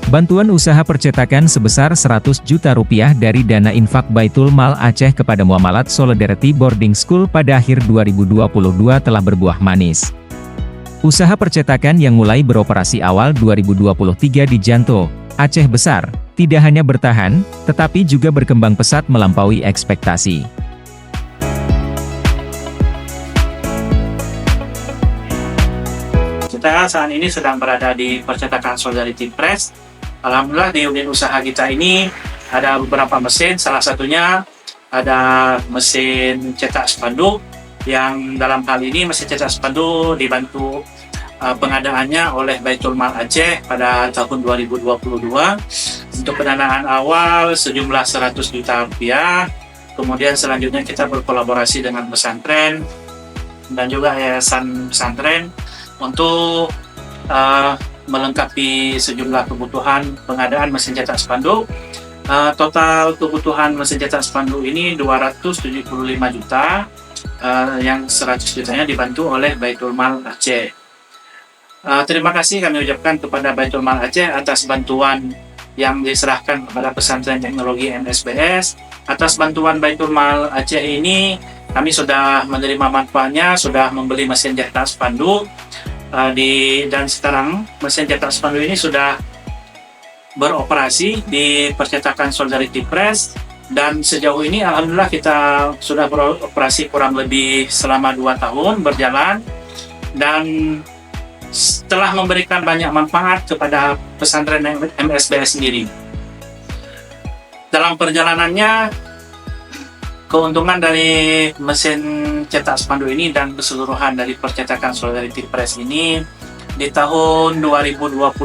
Bantuan usaha percetakan sebesar 100 juta rupiah dari dana infak Baitul Mal Aceh kepada Muamalat Solidarity Boarding School pada akhir 2022 telah berbuah manis. Usaha percetakan yang mulai beroperasi awal 2023 di Janto, Aceh Besar, tidak hanya bertahan, tetapi juga berkembang pesat melampaui ekspektasi. Kita saat ini sedang berada di percetakan Solidarity Press. Alhamdulillah di unit usaha kita ini ada beberapa mesin, salah satunya ada mesin cetak spanduk yang dalam hal ini mesin cetak spanduk dibantu pengadaannya oleh Baitul Mal Aceh pada tahun 2022 untuk pendanaan awal sejumlah 100 juta rupiah. Kemudian selanjutnya kita berkolaborasi dengan pesantren dan juga yayasan pesantren untuk melengkapi sejumlah kebutuhan pengadaan mesin cetak spanduk. Total kebutuhan mesin cetak spanduk ini 275 juta, yang 100 jutanya dibantu oleh Baitul Mal Aceh. Terima kasih kami ucapkan kepada Baitul Mal Aceh atas bantuan yang diserahkan kepada Pesantren Teknologi MSBS. Atas bantuan Baitul Mal Aceh ini kami sudah menerima manfaatnya, sudah membeli mesin cetak spanduk. Dan sekarang mesin cetak spanduk ini sudah beroperasi di percetakan Solidarity Press, dan sejauh ini alhamdulillah kita sudah beroperasi kurang lebih selama 2 tahun berjalan dan telah memberikan banyak manfaat kepada pesantren MSBS sendiri. Dalam perjalanannya, keuntungan dari mesin cetak spanduk ini dan keseluruhan dari percetakan Solidarity Press ini di tahun 2023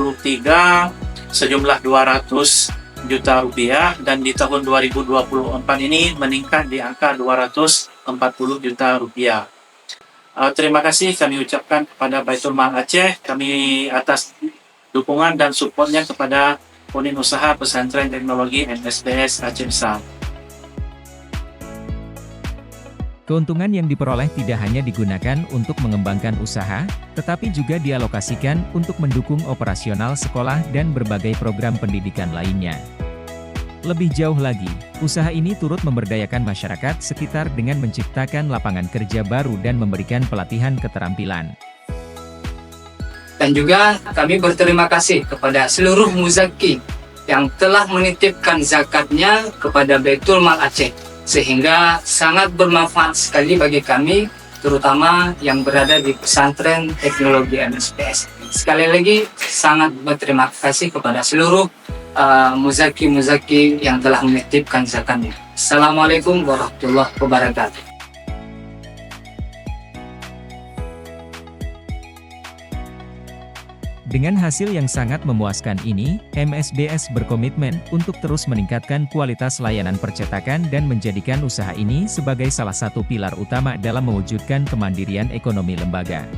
sejumlah 200 juta rupiah, dan di tahun 2024 ini meningkat di angka 240 juta rupiah. Terima kasih kami ucapkan kepada Baitul Mal Aceh kami atas dukungan dan supportnya kepada unit usaha Pesantren Teknologi MSBS Aceh Besar. Keuntungan yang diperoleh tidak hanya digunakan untuk mengembangkan usaha, tetapi juga dialokasikan untuk mendukung operasional sekolah dan berbagai program pendidikan lainnya. Lebih jauh lagi, usaha ini turut memberdayakan masyarakat sekitar dengan menciptakan lapangan kerja baru dan memberikan pelatihan keterampilan. Dan juga kami berterima kasih kepada seluruh muzaki yang telah menitipkan zakatnya kepada Baitul Mal Aceh, sehingga sangat bermanfaat sekali bagi kami, terutama yang berada di Pesantren Teknologi MSBS. Sekali lagi, sangat berterima kasih kepada seluruh muzaki-muzaki yang telah menitipkan zakatnya. Assalamualaikum warahmatullahi wabarakatuh. Dengan hasil yang sangat memuaskan ini, MSBS berkomitmen untuk terus meningkatkan kualitas layanan percetakan dan menjadikan usaha ini sebagai salah satu pilar utama dalam mewujudkan kemandirian ekonomi lembaga.